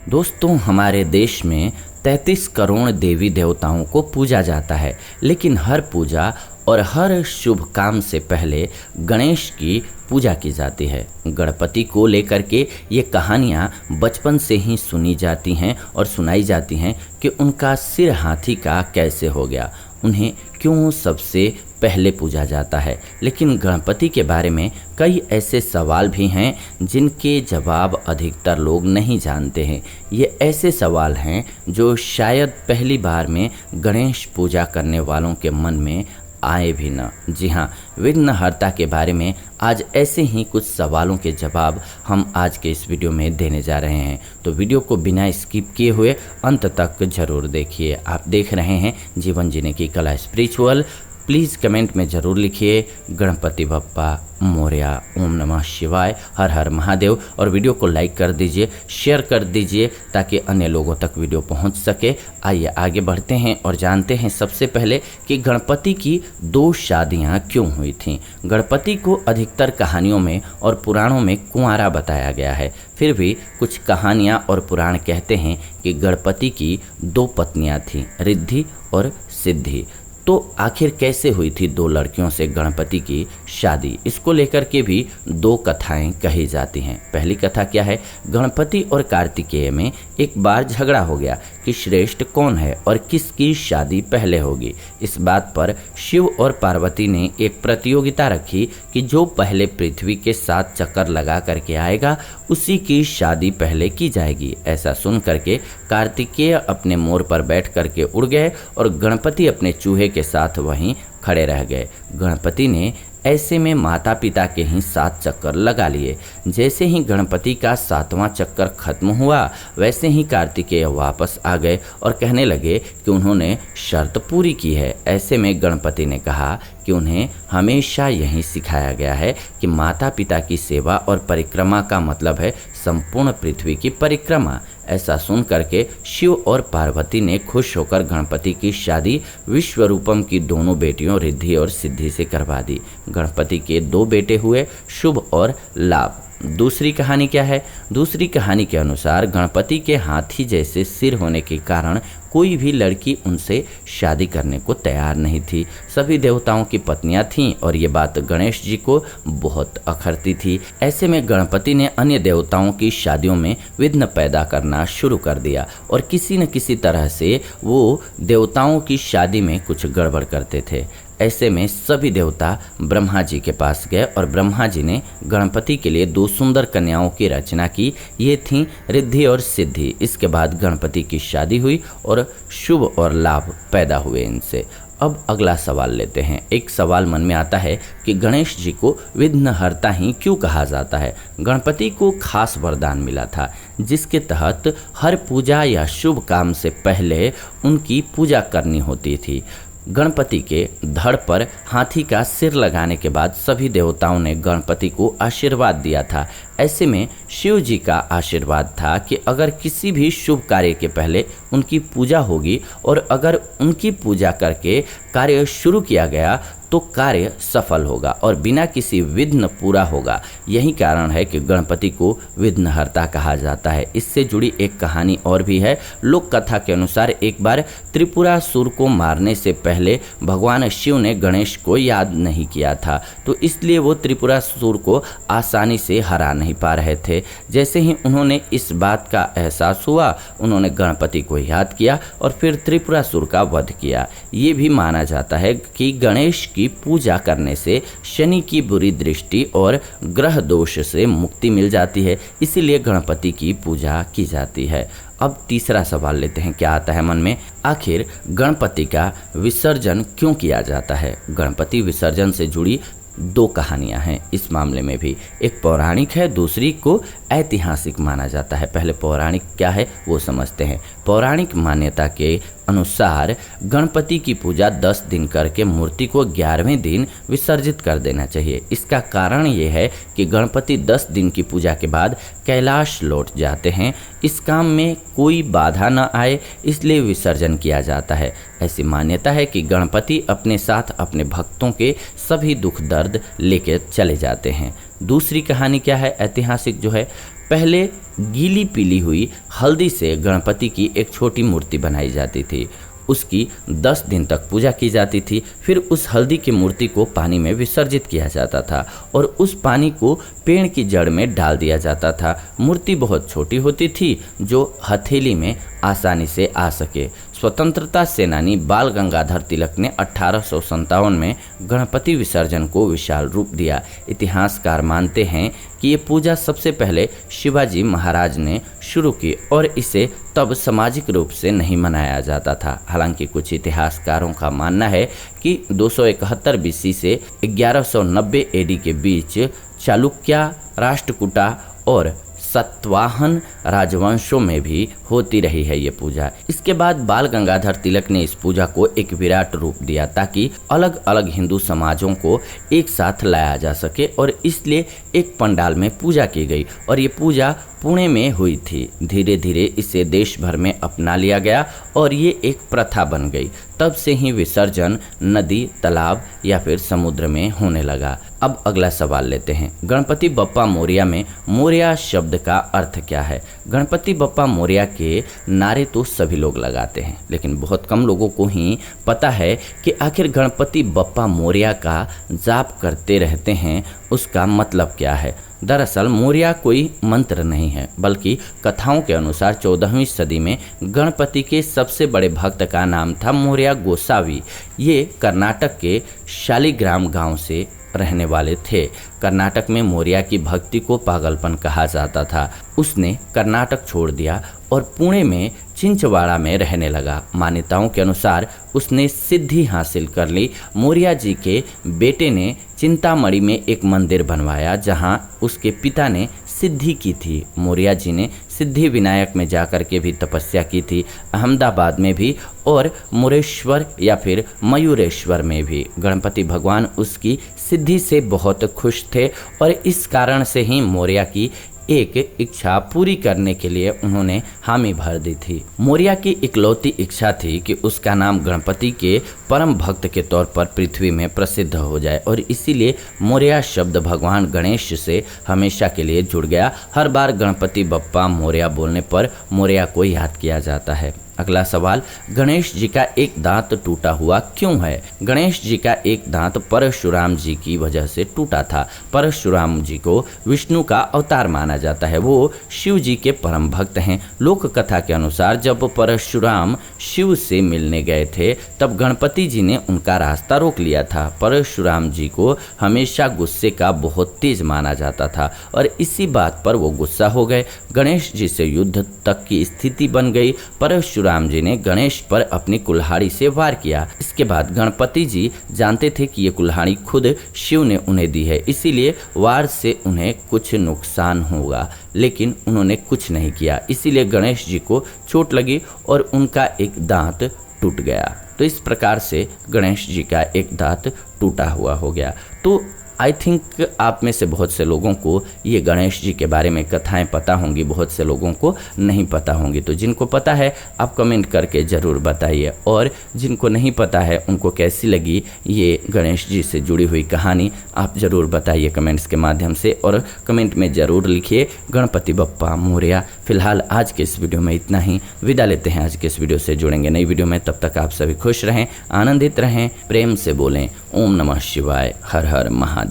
दोस्तों, हमारे देश में 33 करोड़ देवी देवताओं को पूजा जाता है, लेकिन हर पूजा और हर शुभ काम से पहले गणेश की पूजा की जाती है। गणपति को लेकर के ये कहानियाँ बचपन से ही सुनी जाती हैं और सुनाई जाती हैं कि उनका सिर हाथी का कैसे हो गया, उन्हें क्यों सबसे पहले पूजा जाता है। लेकिन गणपति के बारे में कई ऐसे सवाल भी हैं जिनके जवाब अधिकतर लोग नहीं जानते हैं। ये ऐसे सवाल हैं जो शायद पहली बार में गणेश पूजा करने वालों के मन में आए भी न। जी हाँ, विघ्नहर्ता के बारे में आज ऐसे ही कुछ सवालों के जवाब हम आज के इस वीडियो में देने जा रहे हैं। तो वीडियो को बिना स्किप किए हुए अंत तक जरूर देखिए। आप देख रहे हैं जीवन जीने की कला स्पिरिचुअल। प्लीज़ कमेंट में ज़रूर लिखिए गणपति बप्पा मोरया, ओम नमः शिवाय, हर हर महादेव, और वीडियो को लाइक कर दीजिए, शेयर कर दीजिए ताकि अन्य लोगों तक वीडियो पहुंच सके। आइए आगे बढ़ते हैं और जानते हैं सबसे पहले कि गणपति की 2 शादियां क्यों हुई थीं। गणपति को अधिकतर कहानियों में और पुराणों में कुंवारा बताया गया है, फिर भी कुछ कहानियाँ और पुराण कहते हैं कि गणपति की 2 पत्नियाँ थीं, रिद्धि और सिद्धि। तो आखिर कैसे हुई थी 2 लड़कियों से गणपति की शादी, इसको लेकर के भी 2 कथाएं कही जाती हैं। पहली कथा क्या है, गणपति और कार्तिकेय में एक बार झगड़ा हो गया कि श्रेष्ठ कौन है और किसकी शादी पहले होगी। इस बात पर शिव और पार्वती ने एक प्रतियोगिता रखी कि जो पहले पृथ्वी के 7 चक्कर लगा करके आएगा उसी की शादी पहले की जाएगी। ऐसा सुन करके कार्तिकेय अपने मोर पर बैठ करके उड़ गए और गणपति अपने चूहे के साथ वहीं खड़े रह गए। गणपति ने ऐसे में माता पिता के ही 7 चक्कर लगा लिए। जैसे ही गणपति का 7वां चक्कर खत्म हुआ वैसे ही कार्तिकेय वापस आ गए और कहने लगे कि उन्होंने शर्त पूरी की है। ऐसे में गणपति ने कहा कि उन्हें हमेशा यही सिखाया गया है कि माता पिता की सेवा और परिक्रमा का मतलब है संपूर्ण पृथ्वी की परिक्रमा। ऐसा सुन करके शिव और पार्वती ने खुश होकर गणपति की शादी विश्वरूपम की दोनों बेटियों रिद्धि और सिद्धि से करवा दी। गणपति के 2 बेटे हुए, शुभ और लाभ। दूसरी कहानी क्या है, दूसरी कहानी के अनुसार गणपति के हाथी जैसे सिर होने के कारण कोई भी लड़की उनसे शादी करने को तैयार नहीं थी। सभी देवताओं की पत्नियां थीं और ये बात गणेश जी को बहुत अखरती थी। ऐसे में गणपति ने अन्य देवताओं की शादियों में विघ्न पैदा करना शुरू कर दिया और किसी न किसी तरह से वो देवताओं की शादी में कुछ गड़बड़ करते थे। ऐसे में सभी देवता ब्रह्मा जी के पास गए और ब्रह्मा जी ने गणपति के लिए 2 सुंदर कन्याओं की रचना की। ये थीं रिद्धि और सिद्धि। इसके बाद गणपति की शादी हुई और शुभ और लाभ पैदा हुए इनसे। अब अगला सवाल लेते हैं। एक सवाल मन में आता है कि गणेश जी को विघ्नहर्ता ही क्यों कहा जाता है। गणपति को खास वरदान मिला था जिसके तहत हर पूजा या शुभ काम से पहले उनकी पूजा करनी होती थी। गणपति के धड़ पर हाथी का सिर लगाने के बाद सभी देवताओं ने गणपति को आशीर्वाद दिया था। ऐसे में शिव जी का आशीर्वाद था कि अगर किसी भी शुभ कार्य के पहले उनकी पूजा होगी और अगर उनकी पूजा करके कार्य शुरू किया गया तो कार्य सफल होगा और बिना किसी विघ्न पूरा होगा। यही कारण है कि गणपति को विघ्नहर्ता कहा जाता है। इससे जुड़ी एक कहानी और भी है। लोक कथा के अनुसार एक बार त्रिपुरासुर को मारने से पहले भगवान शिव ने गणेश को याद नहीं किया था, तो इसलिए वो त्रिपुरासुर को आसानी से हरा नहीं पा रहे थे। जैसे ही उन्होंने इस बात का एहसास हुआ उन्होंने गणपति को याद किया और फिर त्रिपुरासुर का वध किया। ये भी माना जाता है कि गणेश की पूजा करने से शनि की बुरी दृष्टि और ग्रह दोष से मुक्ति मिल जाती है, इसीलिए गणपति की पूजा की जाती है। अब तीसरा सवाल लेते हैं। क्या आता है मन में, आखिर गणपति का विसर्जन क्यों किया जाता है। गणपति विसर्जन से जुड़ी 2 कहानियां हैं। इस मामले में भी एक पौराणिक है, दूसरी को ऐतिहासिक माना जाता है। पहले पौराणिक क्या है वो समझते हैं। पौराणिक मान्यता के अनुसार गणपति की पूजा 10 दिन करके मूर्ति को 11वें दिन विसर्जित कर देना चाहिए। इसका कारण ये है कि गणपति 10 दिन की पूजा के बाद कैलाश लौट जाते हैं। इस काम में कोई बाधा न आए इसलिए विसर्जन किया जाता है। ऐसी मान्यता है कि गणपति अपने साथ अपने भक्तों के सभी दुख दर्द लेकर चले जाते हैं। दूसरी कहानी क्या है, ऐतिहासिक जो है, पहले गीली पीली हुई हल्दी से गणपति की एक छोटी मूर्ति बनाई जाती थी। उसकी 10 दिन तक पूजा की जाती थी। फिर उस हल्दी की मूर्ति को पानी में विसर्जित किया जाता था और उस पानी को पेड़ की जड़ में डाल दिया जाता था। मूर्ति बहुत छोटी होती थी जो हथेली में आसानी से आ सके। स्वतंत्रता सेनानी बाल गंगाधर तिलक ने 1857 में गणपति विसर्जन को विशाल रूप दिया। इतिहासकार मानते हैं कि ये पूजा सबसे पहले शिवाजी महाराज ने शुरू की और इसे तब सामाजिक रूप से नहीं मनाया जाता था। हालांकि कुछ इतिहासकारों का मानना है कि 271 बीसी से 1190 एडी के बीच चालुक्य, राष्ट्रकूटा और सतवाहन राजवंशों में भी होती रही है ये पूजा। इसके बाद बाल गंगाधर तिलक ने इस पूजा को एक विराट रूप दिया ताकि अलग अलग हिंदू समाजों को एक साथ लाया जा सके और इसलिए एक पंडाल में पूजा की गई और ये पूजा पुणे में हुई थी। धीरे धीरे इसे देश भर में अपना लिया गया और ये एक प्रथा बन गई। तब से ही विसर्जन नदी, तालाब या फिर समुद्र में होने लगा। अब अगला सवाल लेते हैं, गणपति बप्पा मोरया में मोरया शब्द का अर्थ क्या है? गणपति बप्पा मोरया के नारे तो सभी लोग लगाते हैं, लेकिन बहुत कम लोगों को ही पता है कि आखिर गणपति बप्पा मोरया का जाप करते रहते हैं उसका मतलब क्या है। दरअसल मोरया कोई मंत्र नहीं है, बल्कि कथाओं के अनुसार 14वीं सदी में गणपति के सबसे बड़े भक्त का नाम था मोरया गोसावी। ये कर्नाटक के शालिग्राम गांव से रहने वाले थे। कर्नाटक में मोरया की भक्ति को पागलपन कहा जाता था। उसने कर्नाटक छोड़ दिया और पुणे में चिंचवाड़ा में रहने लगा। मान्यताओं के अनुसार उसने सिद्धि हासिल कर ली। मोरया जी के बेटे ने चिंतामणि में एक मंदिर बनवाया जहां उसके पिता ने सिद्धि की थी। मोरया जी ने सिद्धि विनायक में जाकर के भी तपस्या की थी, अहमदाबाद में भी और मुरेश्वर या फिर मयूरेश्वर में भी। गणपति भगवान उसकी सिद्धि से बहुत खुश थे और इस कारण से ही मोरया की एक इच्छा पूरी करने के लिए उन्होंने हामी भर दी थी। मोरया की इकलौती इच्छा थी कि उसका नाम गणपति के परम भक्त के तौर पर पृथ्वी में प्रसिद्ध हो जाए और इसीलिए मोरया शब्द भगवान गणेश से हमेशा के लिए जुड़ गया। हर बार गणपति बप्पा मोरया बोलने पर मोरया को याद किया जाता है। अगला सवाल, गणेश जी का एक दांत टूटा हुआ क्यों है? गणेश जी का एक दांत परशुराम जी की वजह से टूटा था। परशुराम जी को विष्णु का अवतार माना जाता है। वो शिव जी के परम भक्त हैं। लोक कथा के अनुसार जब परशुराम शिव से मिलने गए थे तब गणपति जी ने उनका रास्ता रोक लिया था। परशुराम जी को हमेशा गुस्से का बहुत तेज माना जाता था और इसी बात पर वो गुस्सा हो गए। गणेश जी से युद्ध तक की स्थिति बन गई। परशुराम जी ने गणेश पर अपनी कुल्हाड़ी से वार किया। इसके बाद गणपति जी जानते थे कि ये कुल्हाड़ी खुद शिव ने उन्हें दी है, इसीलिए वार से उन्हें कुछ नुकसान होगा, लेकिन उन्होंने कुछ नहीं किया। इसीलिए गणेश जी को चोट लगी और उनका एक दांत टूट गया। तो इस प्रकार से गणेश जी का एक दांत टूटा हुआ हो गया। तो आई थिंक आप में से बहुत से लोगों को ये गणेश जी के बारे में कथाएं पता होंगी, बहुत से लोगों को नहीं पता होंगी। तो जिनको पता है आप कमेंट करके ज़रूर बताइए और जिनको नहीं पता है उनको कैसी लगी ये गणेश जी से जुड़ी हुई कहानी आप ज़रूर बताइए कमेंट्स के माध्यम से और कमेंट में ज़रूर लिखिए गणपति बप्पा मोरया। फिलहाल आज के इस वीडियो में इतना ही। विदा लेते हैं आज के इस वीडियो से। जुड़ेंगे नई वीडियो में, तब तक आप सभी खुश रहें, आनंदित रहें, प्रेम से बोलें ओम नमः शिवाय, हर हर महादेव।